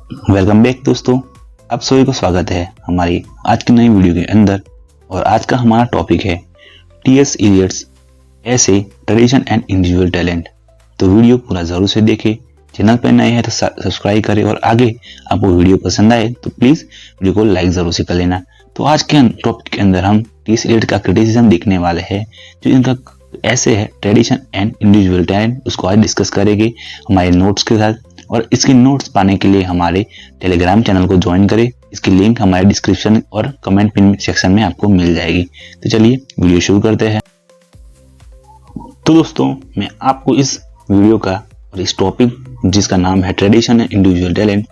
Welcome back दोस्तों, आप सभी को स्वागत है हमारी आज की नई वीडियो के अंदर। और आज का हमारा टॉपिक है टीएस इलियट्स ऐसे ट्रेडिशन एंड इंडिविजुअल टैलेंट। तो वीडियो पूरा जरूर से देखें। चैनल पर नए हैं तो सब्सक्राइब करें और आगे आपको वीडियो पसंद आए तो प्लीज वीडियो को लाइक जरूर से कर लेना। तो आज के टॉपिक के अंदर हम टीएस इलियट का क्रिटिसिज्म देखने वाले हैं, जो इनका ऐसे है ट्रेडिशन एंड इंडिविजुअल टैलेंट, उसको आज डिस्कस करेंगे हमारे नोट्स के साथ। और इसके नोट्स पाने के लिए हमारे टेलीग्राम चैनल को ज्वाइन करें। इसकी लिंक हमारे डिस्क्रिप्शन और कमेंट पिन सेक्शन में आपको मिल जाएगी। तो चलिए वीडियो शुरू करते हैं। तो दोस्तों, मैं आपको इस वीडियो का और इस टॉपिक जिसका नाम है ट्रेडिशन एंड इंडिविजुअल टैलेंट,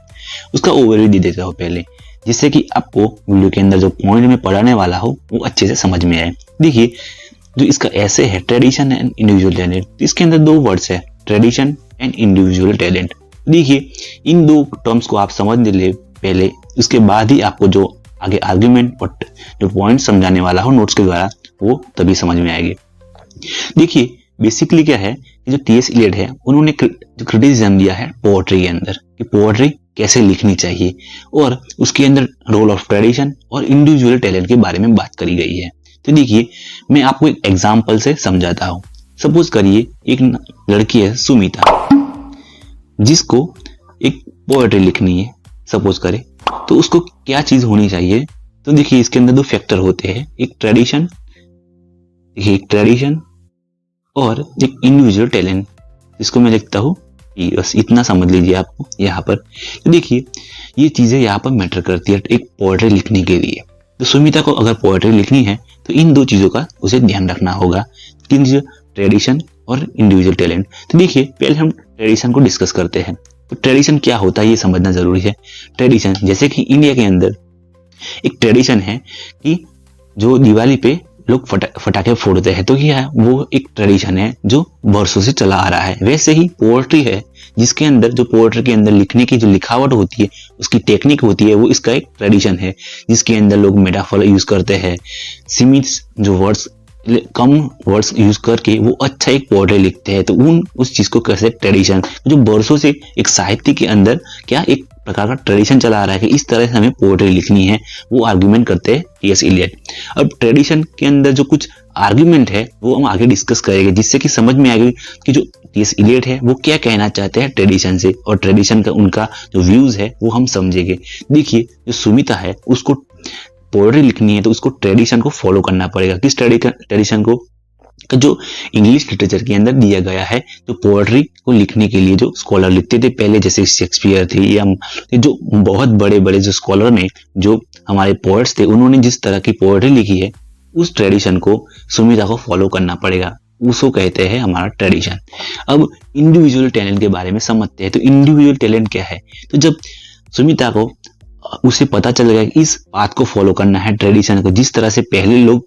उसका ओवरव्यू दे देता हूँ पहले, जिससे कि आपको वीडियो के अंदर जो पॉइंट में पढ़ाने वाला हो वो अच्छे से समझ में आए। देखिए, जो इसका ऐसे है ट्रेडिशन एंड इंडिविजुअल टैलेंट, इसके अंदर दो वर्ड्स है, ट्रेडिशन एंड इंडिविजुअल टैलेंट। देखिए, इन दो टर्म्स को आप समझ ले पहले, उसके बाद ही आपको जो आगे आर्ग्यूमेंट और जो पॉइंट समझाने वाला हो नोट्स के द्वारा, वो तभी समझ में आएगी। देखिए, बेसिकली क्या है कि जो टीएस इलियट है, उन्होंने जो क्रिटिसिज्म दिया है पोएट्री के अंदर कि पोएट्री कैसे लिखनी चाहिए, और उसके अंदर रोल ऑफ ट्रेडिशन और इंडिविजुअल टैलेंट के बारे में बात करी गई है। तो देखिए, मैं आपको एक एग्जाम्पल से समझाता हूँ। सपोज करिए एक लड़की है सुमिता, जिसको एक पोएट्री लिखनी है, सपोज करें, तो उसको क्या चीज होनी चाहिए। तो देखिए, इसके अंदर दो फैक्टर होते हैं, एक ट्रेडिशन और एक इंडिविजुअल टैलेंट। इसको मैं लिखता हूँ, बस इतना समझ लीजिए आपको यहाँ पर। तो देखिए, ये चीजें यहाँ पर मैटर करती है एक पोएट्री लिखने के लिए। तो सुमिता को अगर पोएट्री लिखनी है तो इन दो चीजों का उसे ध्यान रखना होगा, तीन चीजें, ट्रेडिशन और इंडिविजुअल टैलेंट। तो देखिए, पहले हम ट्रेडिशन को डिस्कस करते हैं। तो ट्रेडिशन क्या होता है ये समझना जरूरी है। ट्रेडिशन, जैसे कि इंडिया के अंदर एक ट्रेडिशन है कि जो दिवाली पे लोग फटाखे फोड़ते हैं, तो क्या है, वो एक ट्रेडिशन है जो वर्षों से चला आ रहा है। वैसे ही पोएट्री है, जिसके अंदर जो पोएट्री के अंदर लिखने की जो लिखावट होती है, उसकी टेक्निक होती है, वो इसका एक ट्रेडिशन है, जिसके अंदर लोग मेटाफर यूज करते हैं, सीमित जो वर्ड्स, कम वर्ड्स यूज करके वो अच्छा एक पोएट्री लिखते हैं। तो उस चीज को कैसे ट्रेडिशन, जो वर्षों से एक साहित्य के अंदर क्या एक प्रकार का ट्रेडिशन चला आ रहा है कि इस तरह से हमें पोएट्री लिखनी है, वो आर्ग्यूमेंट करते हैं टीएस इलियट। अब ट्रेडिशन के अंदर जो कुछ आर्ग्यूमेंट है वो हम आगे डिस्कस करेंगे, जिससे कि समझ में आएगी कि जो टीएस इलियट है वो क्या कहना चाहते हैं ट्रेडिशन से, और ट्रेडिशन का उनका जो व्यूज है वो हम समझेंगे। देखिए, जो सुमिता है उसको पोएट्री लिखनी है तो उसको ट्रेडिशन को फॉलो करना पड़ेगा। किस ट्रेडिशन को, जो इंग्लिश लिटरेचर के अंदर दिया गया है, जो पोएट्री को लिखने के लिए जो स्कॉलर लिखते थे पहले, जैसे शेक्सपियर थे, या जो बहुत बड़े बड़े जो स्कॉलर ने, जो हमारे पोएट्स थे, उन्होंने जिस तरह की पोएट्री लिखी है, उस ट्रेडिशन को सुमिता को फॉलो करना पड़ेगा। उसको कहते हैं हमारा ट्रेडिशन। अब इंडिविजुअल टैलेंट के बारे में समझते हैं। तो इंडिविजुअल टैलेंट क्या है, तो जब सुमिता को उसे पता चल गया कि इस बात को फॉलो करना है, ट्रेडिशन को, जिस तरह से पहले लोग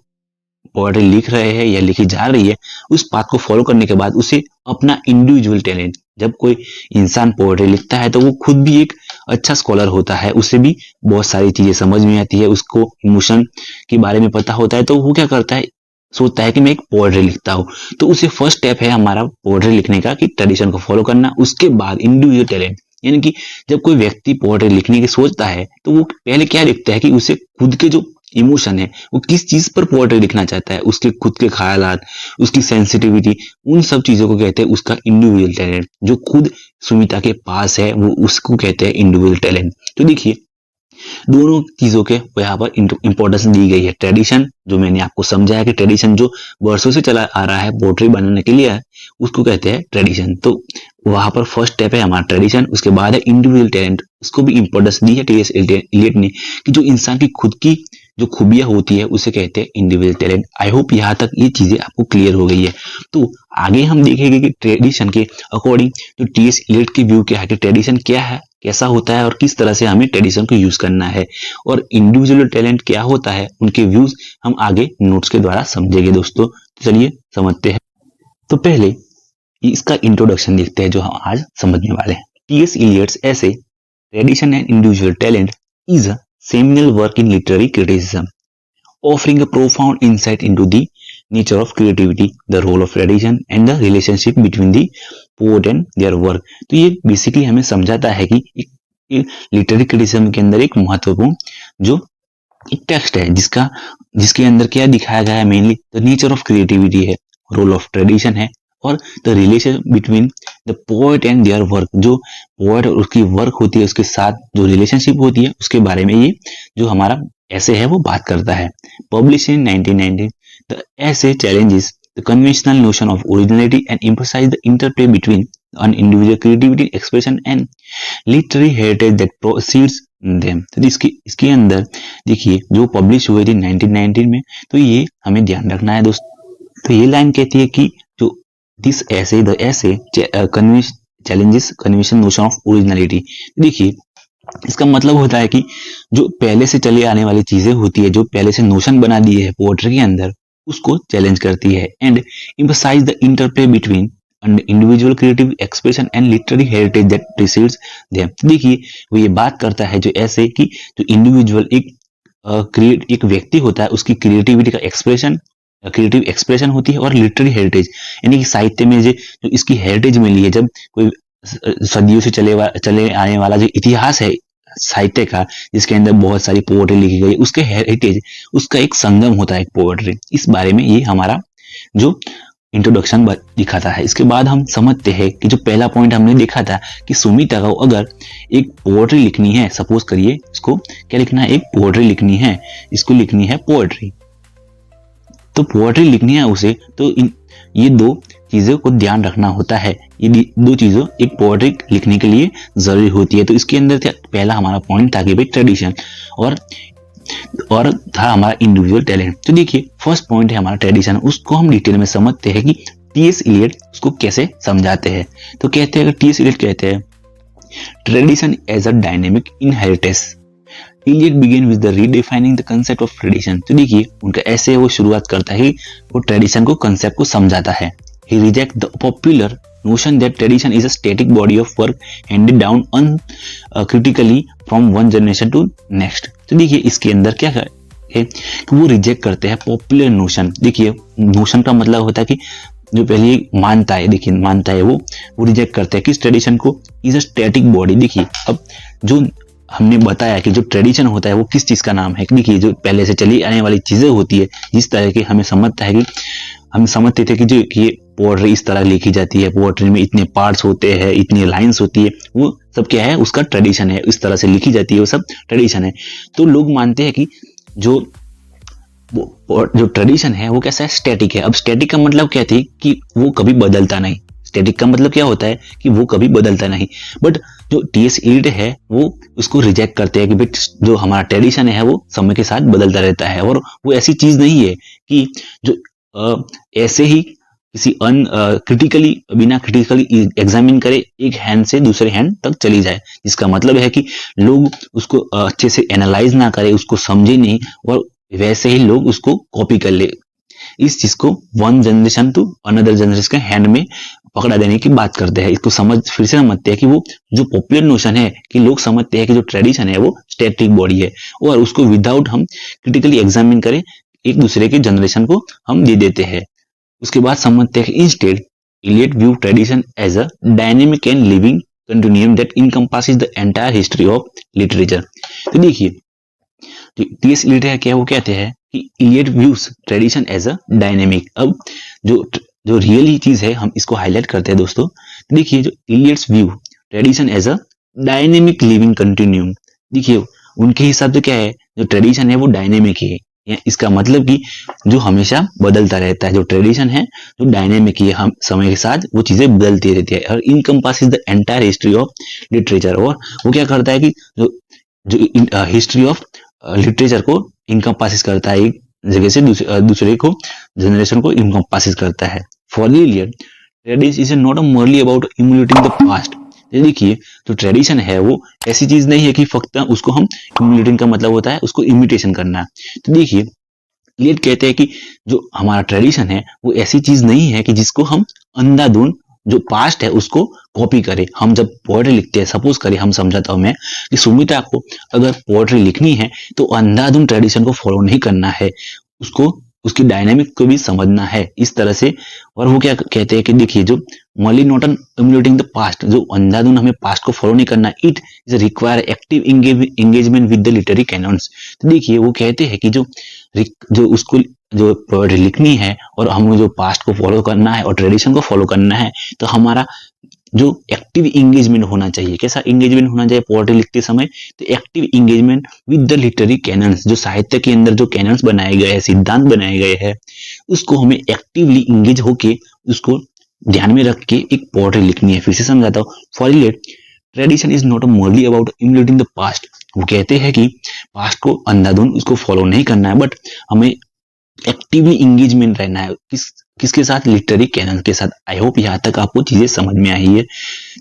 पोएट्री लिख रहे हैं या लिखी जा रही है, उस बात को फॉलो करने के बाद उसे अपना इंडिविजुअल टैलेंट, जब कोई इंसान पोएट्री लिखता है तो वो खुद भी एक अच्छा स्कॉलर होता है, उसे भी बहुत सारी चीजें समझ में आती है, उसको इमोशन के बारे में पता होता है, तो वो क्या करता है, सोचता है कि मैं एक पोएट्री लिखता हूँ। तो उसे फर्स्ट स्टेप है हमारा पोएट्री लिखने का कि ट्रेडिशन को फॉलो करना। उसके बाद इंडिविजुअल टैलेंट, यानी कि जब कोई व्यक्ति पोएट्री लिखने की सोचता है तो वो पहले क्या लिखता है कि उसे खुद के जो इमोशन है, वो किस चीज पर पोएट्री लिखना चाहता है, उसके खुद के ख्यालात, उसकी सेंसिटिविटी, उन सब चीजों को कहते हैं उसका इंडिविजुअल टैलेंट। जो खुद सुमिता के पास है वो उसको कहते हैं इंडिविजुअल टैलेंट। तो देखिए, दोनों चीजों के यहाँ पर इंपॉर्टेंस दी गई है। ट्रेडिशन, जो मैंने आपको समझाया कि ट्रेडिशन जो वर्षों से चला आ रहा है पोएट्री बनाने के लिए, उसको कहते हैं ट्रेडिशन। तो वहां पर फर्स्ट स्टेप है हमारा ट्रेडिशन। उसके बाद है इंडिविजुअल टैलेंट, उसको भी इंपॉर्टेंस दी है टीएस इलियट ने, कि जो इंसान की खुद की जो खूबियां होती है उसे कहते हैं इंडिविजुअल टैलेंट। आई होप यहाँ तक ये चीजें आपको क्लियर हो गई है। तो आगे हम देखेंगे कि ट्रेडिशन के अकॉर्डिंग जो टीएस इलियट की व्यू क्या है, कि ट्रेडिशन क्या है, कैसा होता है, और किस तरह से हमें ट्रेडिशन को यूज करना है, और इंडिविजुअल टैलेंट क्या होता है, उनके व्यूज हम आगे नोट्स के द्वारा समझेंगे दोस्तों। तो चलिए समझते हैं। तो पहले इसका इंट्रोडक्शन देखते हैं जो हम आज समझने वाले हैं। टीएस इलियट्स ऐसे tradition and individual talent is a seminal work in literary criticism, offering a profound insight into the nature of creativity, the role of tradition, and the relationship between the poet and their work। तो ये basically हमें समझाता है कि literary criticism के अंदर एक महत्वपूर्ण जो एक टेक्स्ट है जिसके अंदर क्या दिखाया गया है, mainly the nature of creativity है, रोल ऑफ ट्रेडिशन है, और the relation between the poet and their work, जो पोएट और उसकी वर्क होती है उसके साथ जो रिलेशनशिप होती है उसके बारे में ये जो हमारा ऐसे है वो बात करता है। पब्लिश इन 1919, द ऐसे challenges the conventional notion of originality and emphasize the interplay between an individual creativity expression and literary heritage that proceeds them। तो इसके अंदर देखिए जो पब्लिश हुए थे 1919 में, तो ये हमें ध्यान रखना है दोस्तों। तो ये लाइन कहती है कि जो दिस ऐसे द ऐसे challenges convention notion of originality. देखिए इसका मतलब होता है कि जो पहले से चली आने वाली चीजें होती है, जो पहले से नोशन बना दिए है पोएट्री के अंदर, उसको चैलेंज करती है। And emphasize the interplay between individual creative expression and literary heritage that precedes them. देखिए वो ये बात करता है जो ऐसे कि जो इंडिविजुअल एक व्यक्ति होता है उसकी क्रिएटिविटी का क्रिएटिव एक्सप्रेशन होती है, और लिटरेरी हेरिटेज यानी कि साहित्य में जो इसकी हेरिटेज मिली है, जब कोई सदियों से चले आने वाला जो इतिहास है साहित्य का, जिसके अंदर बहुत सारी पोएट्री लिखी गई, उसके हेरिटेज, उसका एक संगम होता है एक पोएट्री। इस बारे में ये हमारा जो इंट्रोडक्शन दिखाता है। इसके बाद हम समझते हैं कि जो पहला पॉइंट हमने देखा था कि सुमिता को अगर एक पोएट्री लिखनी है, सपोज करिए इसको क्या लिखना है, एक पोएट्री लिखनी है, इसको लिखनी है पोएट्री, तो पोएट्री लिखनी है उसे, तो ये दो चीजों को ध्यान रखना होता है। ये दो चीजों एक पोएट्री लिखने के लिए जरूरी होती है। तो इसके अंदर पहला हमारा पॉइंट था कि भाई ट्रेडिशन और था हमारा इंडिविजुअल टैलेंट। तो देखिए फर्स्ट पॉइंट है हमारा ट्रेडिशन, उसको हम डिटेल में समझते हैं कि टी.एस. इलियट उसको कैसे समझाते हैं। तो कहते हैं, टी.एस. इलियट कहते हैं tradition as a dynamic inheritance. Eliot begin with the redefining the concept of tradition. तो देखिए उनका ऐसे वो शुरुआत करता है, वो ट्रेडिशन को कंसेप्ट को समझाता है। He reject the popular notion that tradition is a static body of work handed down uncritically from one generation to next। तो देखिए इसके अंदर क्या है कि वो रिजेक्ट करते हैं पॉपुलर नोशन। देखिए नोशन का मतलब होता है कि जो पहले मानता है, देखिए मानता है वो रिजेक्ट करते हैं कि ट्रेडिशन को इज अ स्टैटिक बॉडी। देखिए अब जो हमने बताया कि जो ट्रेडिशन होता है वो किस चीज का नाम है, देखिए जो पहले से चली आने वाली चीजें होती है, जिस तरह की हमें समझता है कि हम समझते थे कि जो ये पोएट्री इस तरह लिखी जाती है, पोएट्री में इतने पार्ट्स होते हैं, इतनी लाइंस होती है, वो सब क्या है, उसका ट्रेडिशन है, इस तरह से लिखी जाती है, वो सब ट्रेडिशन है। तो लोग मानते हैं कि जो ट्रेडिशन है वो कैसा है, स्टैटिक है। अब स्टैटिक का मतलब क्या थी कि वो कभी बदलता नहीं। स्टैटिक का मतलब क्या होता है कि वो कभी बदलता नहीं। बट जो टी.एस. इलियट है वो उसको रिजेक्ट करते हैं कि भाई जो हमारा ट्रेडिशन है वो समय के साथ बदलता रहता है, और वो ऐसी चीज नहीं है कि जो ऐसे ही किसी बिना क्रिटिकली एग्जामिन करे एक हैंड से दूसरे हैंड तक चली जाए, जिसका मतलब है कि लोग उसको अच्छे से एनालाइज ना करे, उसको समझे नहीं, और वैसे ही लोग उसको कॉपी कर ले। इस चीज को one generation to another generation के हैंड में पकड़ा देने की बात करते हैं। इसको फिर से समझते हैं कि वो जो पॉपुलर नोशन है कि लोग समझते हैं कि जो ट्रेडिशन है वो स्टैटिक बॉडी है, और उसको विदाउट हम क्रिटिकली एग्जामिन करें एक दूसरे के जनरेशन को हम दे देते हैं। उसके बाद समझते हैं कि instead Eliot view tradition as a dynamic and living continuum that encompasses the entire history of literature. तो देखिए टी.एस. इलियट है क्या, वो कहते हैं कि Eliot views tradition as a dynamic. अब जो रियल ही चीज है हम इसको हाईलाइट करते हैं दोस्तों। देखिए जो Eliot's view tradition as a dynamic living continuum, देखिए उनके हिसाब से क्या है, जो ट्रेडिशन है वो डायनेमिक है, इसका मतलब कि जो हमेशा बदलता रहता है। जो ट्रेडिशन है जो डायनेमिक है, हम समय के साथ वो चीजें बदलती रहती है, और encompasses the entire history of literature. और वो क्या करता है कि जो हिस्ट्री ऑफ लिटरेचर को इनकम्पासेस करता है, एक जगह से दूसरे को जनरेशन को इनकम्पासेस करता है। For the Eliot tradition is not merely about emulating the past. देखिए जो ट्रेडिशन है वो ऐसी चीज नहीं है कि फक्त उसको हम इम्यूलेटिंग का मतलब होता है उसको इमिटेशन करना। तो देखिए इलियट कहते हैं कि जो हमारा ट्रेडिशन है वो ऐसी चीज नहीं है कि जिसको हम अंधाधुंध जो पास्ट है उसको कॉपी करें। हम जब पोएट्री लिखते हैं, सपोज करें हम समझाता हूं मैं कि सुमिता को अगर पोएट्री लिखनी है तो अंधाधुंध ट्रेडिशन को फॉलो नहीं करना है, उसको उसकी डायनामिक को भी समझना है इस तरह से। और वो क्या कहते हैं कि देखिए जो merely not an emulating the past, जो अंधाधुन हमें पास्ट को फॉलो नहीं करना, it is require active engagement with the literary canons. तो देखिए वो कहते हैं कि जो उसको जो पोएट्री लिखनी है और हमें जो पास्ट को फॉलो करना है और ट्रेडिशन को फॉलो करना है, तो हमारा जो एक्टिव इंगेजमेंट होना चाहिए। कैसा इंगेजमेंट होना चाहिए पोएट्री लिखते समय? तो active engagement with the literary cannons, जो साहित्य के अंदर जो कैनन्स बनाए गए हैं, सिद्धांत बनाए गए हैं, उसको हमें एक्टिवली इंगेज होके उसको ध्यान में रख के एक पोएट्री लिखनी है। फिर से समझाता हूँ। For it tradition is not merely about emulating the past. वो कहते हैं कि पास्ट को अंधाधुन उसको फॉलो नहीं करना है, बट हमें एक्टिवली इंगेजमेंट रहना है। किसके साथ? लिटरेरी कैनन के साथ। आई होप यहाँ तक आपको चीजें समझ में आई है।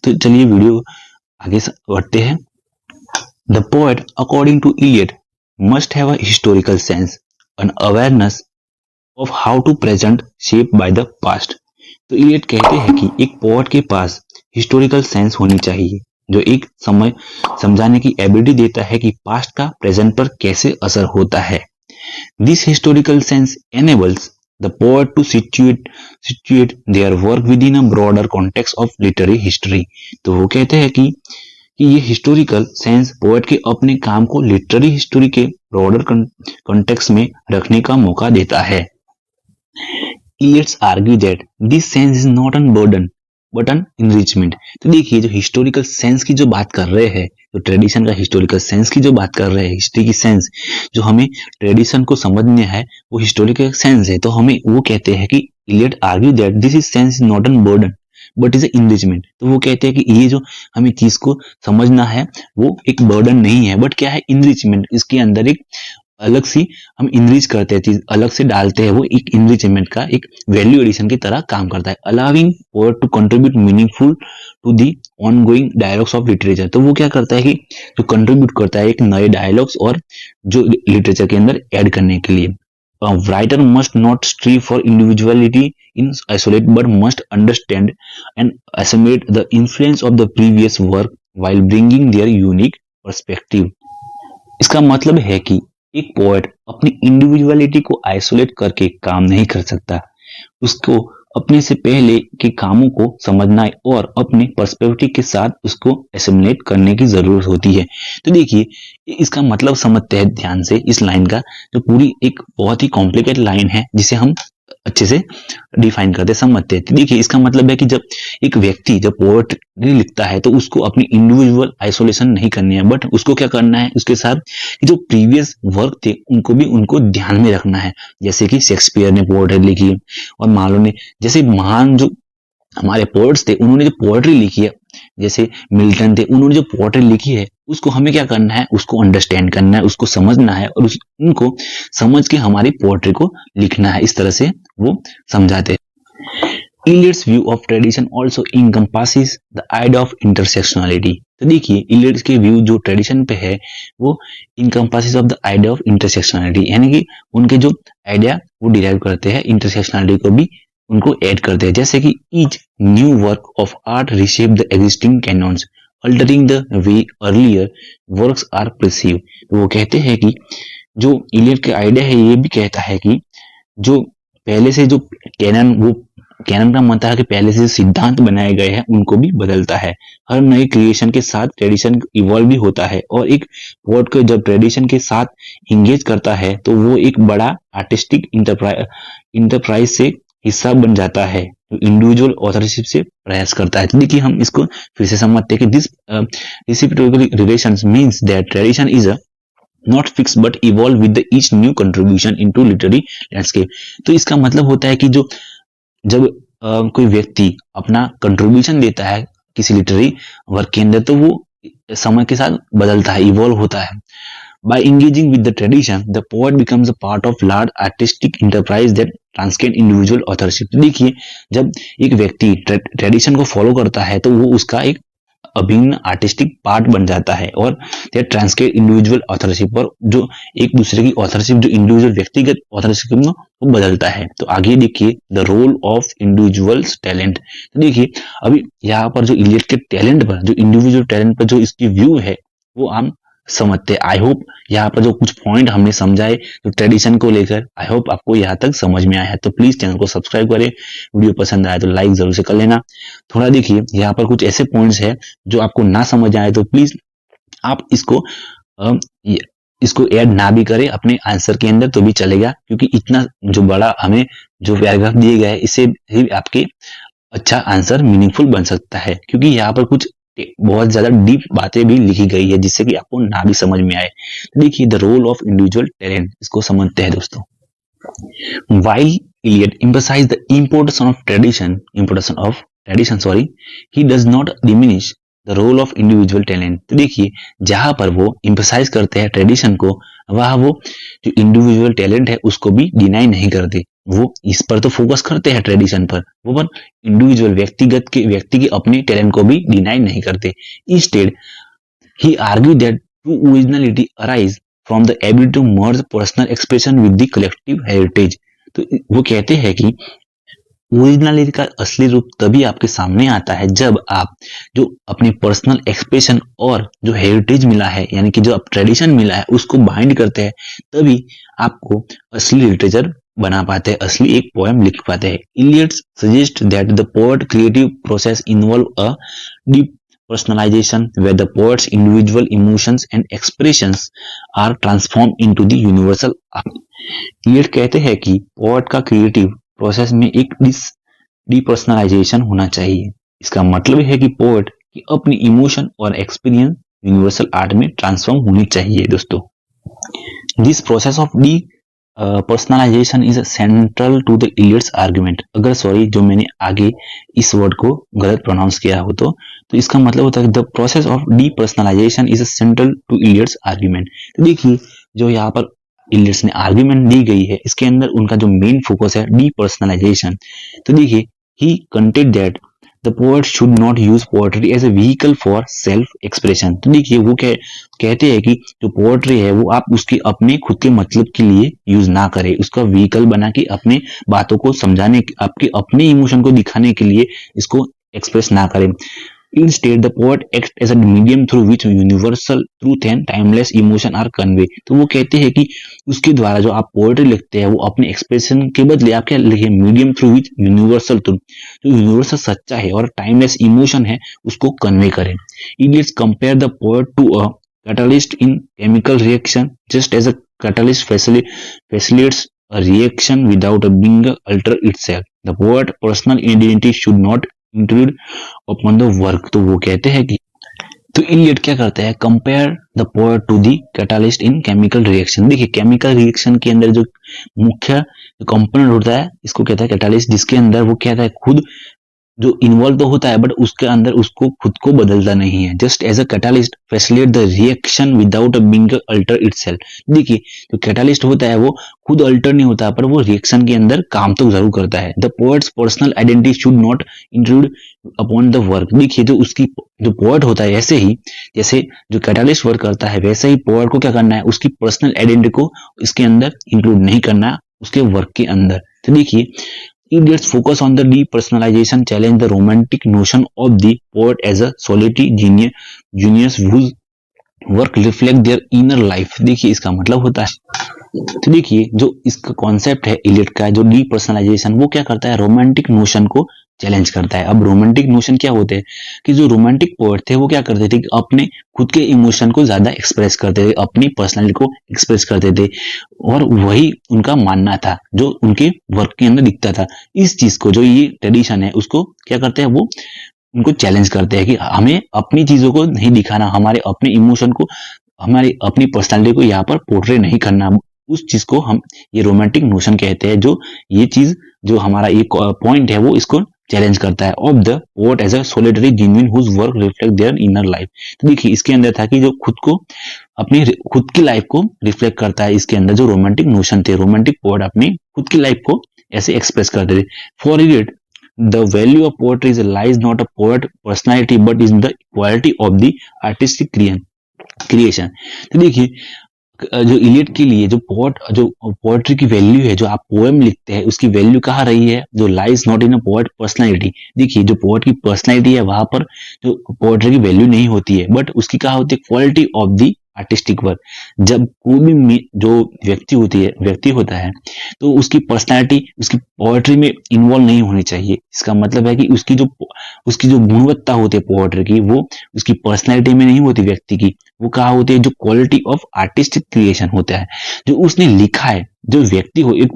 तो चलिए वीडियो आगे बढ़ते हैं। The poet according to Eliot must have a historical sense, an awareness of how to present shape by the past. तो इलियट कहते हैं कि एक पोएट के पास हिस्टोरिकल सेंस होनी चाहिए, जो एक समय समझाने की एबिलिटी देता है कि पास्ट का प्रेजेंट पर कैसे असर होता है। This historical sense enables the poet to situate their work within a broader context of literary history। तो वो कहते हैं कि ये हिस्टोरिकल सेंस पोएट के अपने काम को लिटरेरी हिस्ट्री के ब्रॉडर कॉन्टेक्स्ट में रखने का मौका देता है। Let's argue that this sense is not a burden but an enrichment. तो देखिए जो हिस्टोरिकल सेंस की जो बात कर रहे हैं, जो ट्रेडिशन का हिस्टोरिकल सेंस की जो बात कर रहे हैं, हिस्ट्री की सेंस जो हमें ट्रेडिशन को समझने है, वो हिस्टोरिकल सेंस है। तो हमें वो कहते हैं कि Eliot argue that this is sense is not an burden but is enrichment. तो वो कहते हैं कि ये जो हमें चीज को समझना है वो एक बर्डन नहीं है, बट क्या है? इनरिचमेंट। इसके अंदर एक अलग सी हम इनरिच करते हैं, चीज अलग से डालते हैं, वो एक इनरिचमेंट का एक वैल्यू एडिशन की तरह काम करता है। Allowing poet to contribute meaningful to the ongoing dialogues of literature. तो वो क्या करता है कि जो कंट्रीब्यूट करता है एक नए डायलॉग्स और जो लिटरेचर के अंदर ऐड करने के लिए। Writer must not strive for individuality in isolate but must understand and assimilate the influence of the previous work while bringing their unique perspective। इसका मतलब है कि एक पोएट अपनी इंडिविजुअलिटी को आइसोलेट करके काम नहीं कर सकता। उसको अपने से पहले के कामों को समझना और अपने पर्सपेक्टिव के साथ उसको एसिमुलेट करने की जरूरत होती है। तो देखिए इसका मतलब समझते हैं ध्यान से इस लाइन का, जो पूरी एक बहुत ही कॉम्प्लिकेटेड लाइन है जिसे हम अच्छे से डिफाइन करते समझते हैं। देखिए इसका मतलब है कि जब एक व्यक्ति जब पोएट्री लिखता है तो उसको अपनी इंडिविजुअल आइसोलेशन नहीं करनी है, बट उसको क्या करना है, उसके साथ जो प्रीवियस वर्क थे उनको ध्यान में रखना है। जैसे कि शेक्सपियर ने पोएट्री लिखी है और मार्लो ने, जैसे महान जो हमारे पोएट्स थे उन्होंने जो पोएट्री लिखी है, जैसे मिल्टन थे, उन्होंने जो पोएट्री लिखी है उसको हमें क्या करना है, उसको अंडरस्टैंड करना है, उसको समझना है और उनको समझ के हमारी पोएट्री को लिखना है। इस तरह से वो समझाते हैं। Eliot's view of tradition also encompasses the idea of intersectionality. तो देखिए इलियट्स के व्यू जो ट्रेडिशन पे है वो encompasses of the idea of intersectionality, यानी कि उनके जो आइडिया वो डिराइव करते हैं इंटरसेक्शनलिटी को भी उनको ऐड करते हैं। जैसे कि each new work of art reshape the existing canons altering the way earlier works are perceived. तो वो कहते हैं कि जो इलियट का आइडिया है ये भी कहता है कि जो पहले से जो कैनन, वो कैनन का मतलब है कि पहले से जो सिद्धांत बनाए गए हैं उनको भी बदलता है। हर नए क्रिएशन के साथ ट्रेडिशन इवॉल्व भी होता है और एक पोएट को जब ट्रेडिशन के साथ इंगेज करता है तो वो एक बड़ा आर्टिस्टिक इंटरप्राइज से हिस्सा बन जाता है, जो इंडिविजुअल ऑथरशिप से प्रयास करता है। तो देखिए हम इसको फिर से समझते हैं कि this reciprocal relations means that tradition is a not fix but evolve with each new contribution into literary landscape. तो इसका मतलब होता है कि जब कोई व्यक्ति अपना कंट्रीब्यूशन देता है किसी लिटरेरी वर्क के अंदर तो वो समय के साथ बदलता है, इवॉल्व होता है। By engaging with the tradition, the poet becomes a part of large artistic enterprise that transcend individual authorship। देखिए जब एक व्यक्ति ट्रेडिशन को फॉलो करता है तो वो उसका एक अभिन्न आर्टिस्टिक पार्ट बन जाता है और दैट ट्रांसकेंड इंडिविजुअल ऑथरशिप पर जो एक दूसरे की ऑथरशिप, जो इंडिविजुअल व्यक्तिगत ऑथरशिप में वो बदलता है। तो आगे देखिए the role of individuals talent. तो देखिए अभी यहाँ पर जो इलियट के टैलेंट पर, जो इंडिविजुअल टैलेंट पर जो इसकी व्यू है वो हम समझते हैं। आई होप यहाँ पर जो कुछ पॉइंट हमने समझाए जो ट्रेडिशन को लेकर, आई होप आपको यहाँ तक समझ में आया है। तो प्लीज चैनल को सब्सक्राइब करें, वीडियो पसंद आए तो लाइक जरूर से कर लेना। थोड़ा देखिए यहाँ पर कुछ ऐसे पॉइंट्स है जो आपको ना समझ आए तो प्लीज आप इसको ऐड ना भी करें अपने आंसर के अंदर तो भी चलेगा, क्योंकि इतना जो बड़ा हमें जो पैराग्राफ दिए गए है इससे भी आपके अच्छा आंसर मीनिंगफुल बन सकता है, क्योंकि यहाँ पर कुछ बहुत ज्यादा डीप बातें भी लिखी गई है जिससे कि आपको ना भी समझ में आए। तो देखिए the role of individual talent, इसको समझते हैं दोस्तों। While Eliot emphasized the importance of tradition, he does not diminish the role of individual talent। तो देखिए जहां पर वो emphasize करते हैं ट्रेडिशन को, वहां वो जो इंडिविजुअल टैलेंट है उसको भी डिनाई नहीं करते। वो इस पर तो फोकस करते हैं ट्रेडिशन पर, वो पर इंडिविजुअल व्यक्ति के अपने टैलेंट को भी डिनाई नहीं करते। Instead he argued that true originality arise from the ability to merge personal expression with the collective heritage। तो वो कहते हैं कि ओरिजिनलिटी का असली रूप तभी आपके सामने आता है जब आप जो अपनी पर्सनल एक्सप्रेशन और जो हेरिटेज मिला है यानी कि जो आप ट्रेडिशन मिला है उसको बाइंड करते हैं, तभी आपको असली लिटरेचर बना पाते हैं, असली एक पोएम लिख पाते हैं। Eliot suggest that the poet creative process involve a deep personalization where the poet's individual emotions and expressions are transformed into the universal art। ये कहते हैं कि पोएट का क्रिएटिव प्रोसेस में एक डिपर्सनलाइजेशन होना चाहिए। इसका मतलब है कि पोएट की अपनी इमोशन और एक्सपीरियंस यूनिवर्सल आर्ट में ट्रांसफॉर्म होनी चाहिए दोस्तों। This process of depersonalization is central to the Eliot's argument. अगर सॉरी जो मैंने आगे इस वर्ड को गलत प्रोनाउंस किया हो तो इसका मतलब होता है the process of depersonalization is central to Eliot's argument. तो देखिए जो यहाँ पर इलियट्स ने आर्ग्यूमेंट दी गई है इसके अंदर उनका जो मेन फोकस है डी पर्सनलाइजेशन। तो देखिए he contend that the poet should not use poetry as a vehicle for self expression. तो देखिए वो कहते हैं कि जो पोएट्री है वो आप उसके अपने खुद के मतलब के लिए यूज ना करें, उसका व्हीकल बना के अपने बातों को समझाने, आपके अपने इमोशन को दिखाने के लिए इसको एक्सप्रेस ना करें। Instead, the poet acts as a medium through which universal truth and timeless emotion are conveyed। तो वो कहते हैं कि उसके द्वारा जो आप पोएट्री लिखते हैं वो अपने एक्सप्रेशन के बदले आप क्या लिखे, medium through which universal truth, जो यूनिवर्सल सच्चा है और टाइमलेस इमोशन है उसको कन्वे करें। Idiots compare the poet to a catalyst in chemical reaction, just as a catalyst facilitates a reaction without being alter itself। The poet personal identity should not include upon the work. तो वो कहते हैं कि तो Elliot क्या करते हैं, compare the poet to the catalyst in chemical reaction. देखिए केमिकल रिएक्शन के अंदर जो मुख्य कंपोनेंट होता है इसको कहता है कैटालिस्ट, जिसके अंदर वो कहता है खुद जो इन्वॉल्व तो होता है बट उसके अंदर उसको खुद को बदलता नहीं है। Just as a catalyst facilitate the reaction without being alter itself. देखिए जो कैटालिस्ट होता है वो खुद अल्टर नहीं होता पर वो रिएक्शन के अंदर काम तो जरूर करता है। The poet's personal identity should not include upon the work. देखिए जो उसकी जो पोएट होता है ऐसे ही जैसे जो कैटालिस्ट वर्क करता है वैसे ही पोएट को क्या करना है, उसकी पर्सनल आइडेंटिटी को इसके अंदर इंक्लूड नहीं करना उसके वर्क के अंदर। तो देखिए Idiots focus on the depersonalization, challenge the romantic notion of the poet as a solitary genius whose work reflect their inner life। देखिए इसका मतलब होता है, तो देखिए जो इसका कॉन्सेप्ट है इलियट का जो डीपर्सनलाइजेशन वो क्या करता है, रोमांटिक नोशन को चैलेंज करता है। अब रोमांटिक नोशन क्या होते हैं कि जो रोमांटिक पोएट थे वो क्या करते थे कि अपने खुद के इमोशन को ज्यादा एक्सप्रेस करते थे, अपनी पर्सनालिटी को एक्सप्रेस करते थे और वही उनका मानना था जो उनके वर्क के अंदर दिखता था। इस चीज को जो ये ट्रेडिशन है उसको क्या करते हैं, वो उनको चैलेंज करते हैं कि हमें अपनी चीजों को नहीं दिखाना, हमारे अपने इमोशन को, हमारी अपनी पर्सनालिटी को यहाँ पर पोर्ट्रे नहीं करना। उस चीज को हम ये रोमांटिक नोशन कहते हैं। जो ये चीज जो हमारा ये पॉइंट है वो इसको चैलेंज करता है। Of the poet as a solitary genuine whose work reflect their inner life. तो देखिए इसके अंदर था कि जो खुद को अपनी खुद की लाइफ को रिफ्लेक्ट करता है। इसके अंदर जो रोमांटिक नोशन थे, रोमांटिक पोएट अपनी खुद की लाइफ को ऐसे एक्सप्रेस करते थे। For it the value of poetry is lies not a poet personality but is in the quality of the artistic creation। तो देखिए जो इलियट के लिए जो पोएट्री की वैल्यू है, जो आप पोएम लिखते हैं उसकी वैल्यू कहाँ रही है, जो lies not in a poet personality. देखिए जो पोएट की पर्सनैलिटी है वहां पर जो पोएट्री की वैल्यू नहीं होती है बट उसकी कहाँ होती है, quality of the artistic work. जब कोई भी जो व्यक्ति होता है, तो उसकी पर्सनालिटी उसकी पोएट्री में इन्वॉल्व नहीं होनी चाहिए। इसका मतलब है कि उसकी जो गुणवत्ता होती है पोएट्री की, वो उसकी पर्सनालिटी में नहीं होती व्यक्ति की, वो कहा होती है जो क्वालिटी ऑफ आर्टिस्टिक क्रिएशन होता है, जो उसने लिखा है। जो व्यक्ति हो एक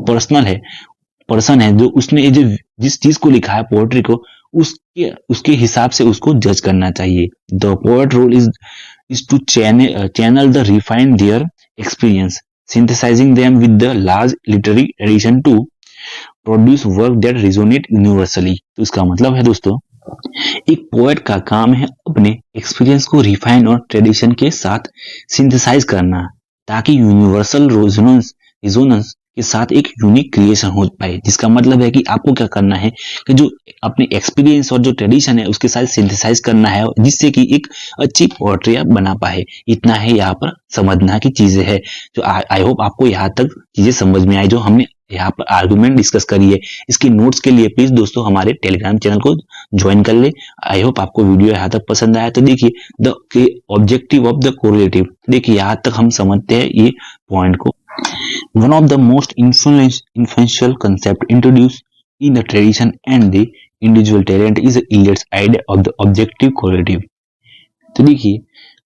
पर्सन है, जो उसने जो जिस चीज को लिखा है पोएट्री को, उसके हिसाब से उसको जज करना चाहिए। The poet role is to channel the refine their experience, synthesizing them with the large literary tradition to produce work that resonate universally। तो इसका मतलब है दोस्तों, एक पोएट का काम है अपने एक्सपीरियंस को रिफाइन और ट्रेडिशन के साथ सिंथेसाइज करना, ताकि यूनिवर्सल रिजोनेंस के साथ एक यूनिक क्रिएशन हो पाए। जिसका मतलब है कि आपको क्या करना है कि जो अपने एक्सपीरियंस और जो ट्रेडिशन है उसके साथ सिंथेसाइज करना है, जिससे कि एक अच्छी पोएट्री आप बना पाए। इतना है यहाँ पर समझना की चीजें है। जो आई होप आपको यहाँ तक चीजें समझ में आई, जो हमने यहाँ पर आर्गुमेंट डिस्कस करी है। इसके नोट्स के लिए प्लीज दोस्तों हमारे टेलीग्राम चैनल को ज्वाइन कर ले। आई होप आपको वीडियो यहाँ तक पसंद आया। तो देखिए the objective of the correlative, देखिए यहाँ तक हम समझते हैं ये पॉइंट को। One of the most influential concept introduced in the tradition and the individual talent is Eliot's idea of the objective correlative। तो देखिए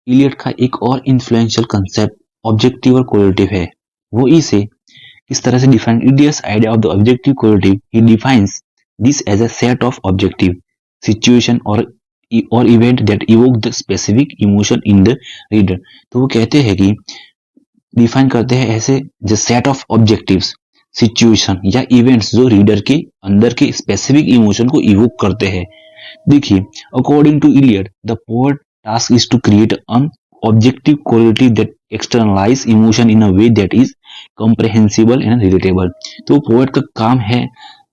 इलियट का एक और इन्फ्लुएंशियल कंसेप्ट ऑब्जेक्टिव और कोरिलेटिव है। वो इसे किस तरह से define, Eliot's idea of the objective correlative, he defines this as a set of objective situation और event that evoke the specific emotion in the reader. तो वो कहते हैं कि डिफाइन करते हैं ऐसे जो सेट ऑफ ऑब्जेक्टिव्स, सिचुएशन या इवेंट्स जो रीडर के अंदर के स्पेसिफिक इमोशन को इवोक करते हैं। देखिए according to Eliot the poet task is to create an objective correlative that externalise emotion in a way that is comprehensible and relatable. तो पोएट का काम है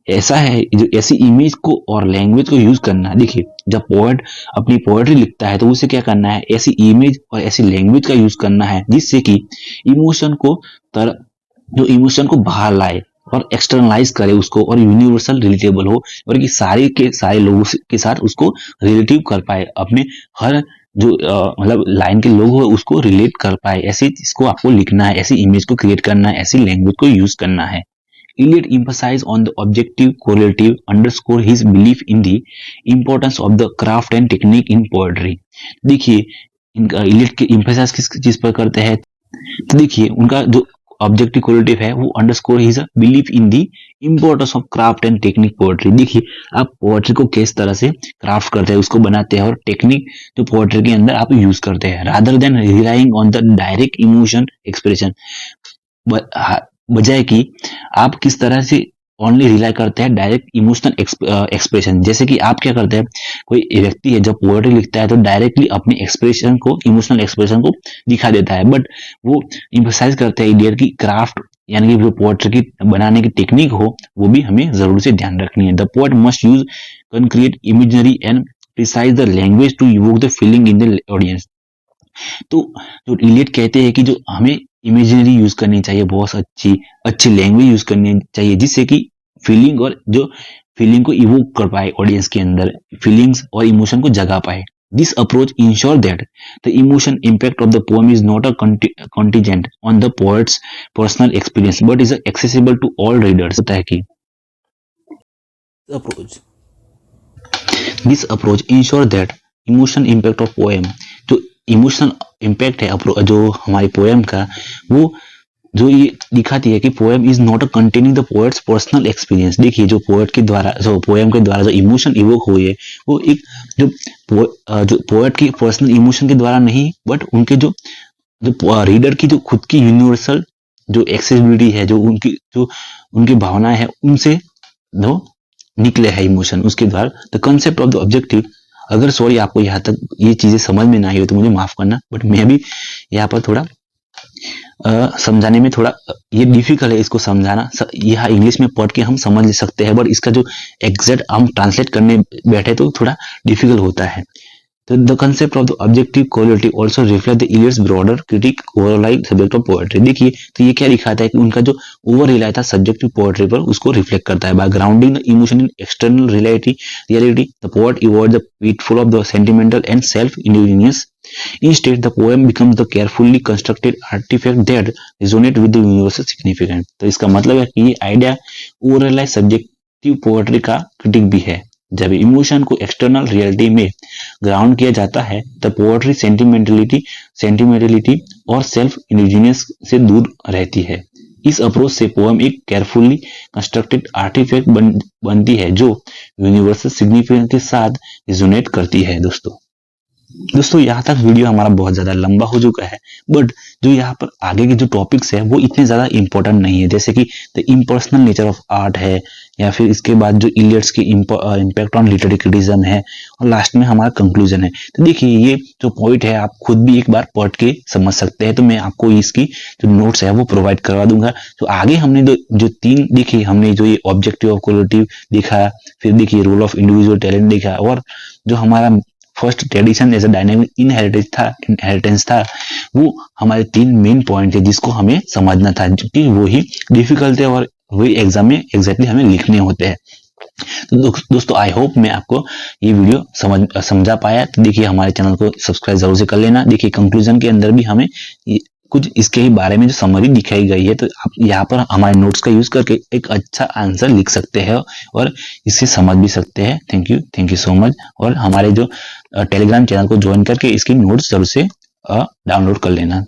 ऐसा है जो ऐसी इमेज को और लैंग्वेज को यूज करना। देखिए जब पोएट अपनी पोएट्री लिखता है तो उसे क्या करना है, ऐसी इमेज और ऐसी लैंग्वेज का यूज करना है जिससे कि जो इमोशन को बाहर लाए और एक्सटर्नलाइज करे उसको, और यूनिवर्सल रिलेटेबल हो, और कि सारे के सारे लोगों के साथ उसको रिलेटिव कर पाए, अपने हर जो मतलब लाइन के लोग हो उसको रिलेट कर पाए। ऐसे इसको आपको लिखना है, ऐसी इमेज को क्रिएट करना है, ऐसी लैंग्वेज को यूज करना है। Eliot emphasized on the objective correlative, underscore his belief in the importance of the craft and technique in poetry। देखिए इनका इलियट के इम्फेसाइज किस चीज पर करते हैं, तो देखिए उनका जो ऑब्जेक्टिव कोरिलेटिव है वो underscore his belief in the importance of craft and technique poetry. देखिए आप पोएट्री को किस तरह से क्राफ्ट करते हैं, उसको बनाते हैं, और टेक्निक जो पोएट्री के अंदर आप यूज करते हैं, rather than relying on the direct emotion expression, बजाय कि आप किस तरह से ओनली रिलाई करते हैं डायरेक्ट इमोशनल एक्सप्रेशन। जैसे कि आप क्या करते हैं, कोई व्यक्ति है जब पोएट्री लिखता है तो डायरेक्टली अपने एक्सप्रेशन को, इमोशनल एक्सप्रेशन को दिखा देता है, बट वो इम्फसाइज करते हैं इलियट की क्राफ्ट, यानी कि जो पोएट्री की बनाने की टेक्निक हो वो भी हमें जरूर से ध्यान रखनी है। The poet must use concrete imaginary and precise the language to evoke the feeling in the audience. तो जो इलियट कहते हैं कि जो हमें इमेजिनरी यूज करनी चाहिए, बहुत अच्छी लैंग्वेज यूज करनी चाहिए, जिससे कि फीलिंग और जो फीलिंग को इवोक कर पाए, ऑडियंस के अंदर फीलिंग्स और इमोशन को जगा पाए। This approach ensure that the emotion impact of the poem is not a contingent on the poet's personal experience but is accessible to all readers. होता है कि this approach ensure that emotion impact of poem, जो emotional impact है जो हमारी poem का, वो जो ये दिखाती है कि poem is not a containing the poet's personal experience. देखिए जो पोएट के द्वारा, जो पोएम के द्वारा जो इमोशन इवोक हुई है वो एक जो पोएट की पर्सनल इमोशन के द्वारा नहीं, बट उनके जो रीडर की जो खुद की यूनिवर्सल जो एक्सेसिबिलिटी है, जो उनकी भावनाएं है, उनसे जो निकले है इमोशन, उसके द्वारा। The concept of the objective, अगर सॉरी आपको यहाँ तक ये चीजें समझ में ना आई हो तो मुझे माफ करना, बट मैं भी यहाँ पर थोड़ा समझाने में थोड़ा ये डिफिकल्ट है इसको समझाना। यह इंग्लिश में पढ़ के हम समझ सकते हैं, बट इसका जो एग्जैक्ट हम ट्रांसलेट करने बैठे तो थोड़ा डिफिकल्ट होता है। तो the concept of the objective quality also reflect the Eliot's broader critic overall subject of poetry. देखिए तो ये क्या दिखाता है कि उनका जो ओवर रिलाई था सब्जेक्टिव पोएट्री पर, उसको रिफ्लेक्ट करता है। By grounding the emotion in external reality the poet avoid the pitfall of the sentimental and self-indulgence. Instead, the poem becomes the carefully constructed artifact that resonate with the universal significance. तो इसका मतलब है कि ये idea overall subjective poetry का critic भी है। जब इमोशन को एक्सटर्नल रियलिटी में ग्राउंड किया जाता है तब पोएट्री सेंटिमेंटलिटी और सेल्फ इंडिजिनियस से दूर रहती है। इस अप्रोच से पोएम एक केयरफुली कंस्ट्रक्टेड आर्टिफैक्ट बनती है जो यूनिवर्सल सिग्निफिकेंस के साथ रिजोनेट करती है। दोस्तों यहाँ तक वीडियो हमारा बहुत ज्यादा लंबा हो चुका है, बट जो यहाँ पर आगे के जो टॉपिक्स है वो इतने ज्यादा इंपॉर्टेंट नहीं है, जैसे कि the impersonal nature of art है, या फिर इसके बाद जो इलियट्स की इम्पैक्ट ऑन लिटरेरी क्रिटिसिज्म है, और लास्ट में हमारा कंक्लूजन है। तो देखिए ये जो पॉइंट है आप खुद भी एक बार पढ़ के समझ सकते हैं, तो मैं आपको इसकी जो नोट्स है वो प्रोवाइड करवा दूंगा। तो आगे हमने जो तीन देखिए, हमने जो ये ऑब्जेक्टिव ऑफ क्वालिटी देखा, फिर देखिए रोल ऑफ इंडिविजुअल टैलेंट देखा, और जो हमारा first tradition as a dynamic inheritance था, वो हमारे तीन मेन पॉइंट थे जिसको हमें समझना था, क्योंकि वही डिफिकल्ट है और वही एग्जाम में एग्जैक्टली हमें लिखने होते हैं। तो दोस्तों आई होप मैं आपको ये वीडियो समझा पाया। तो देखिए हमारे चैनल को सब्सक्राइब जरूर से कर लेना। देखिए कंक्लूजन के अंदर भी हमें कुछ इसके ही बारे में जो समरी दिखाई गई है, तो आप यहाँ पर हमारे नोट्स का यूज करके एक अच्छा आंसर लिख सकते हैं और इसे समझ भी सकते हैं। Thank you so much. और हमारे जो टेलीग्राम चैनल को ज्वाइन करके इसकी नोट्स जरूर से डाउनलोड कर लेना।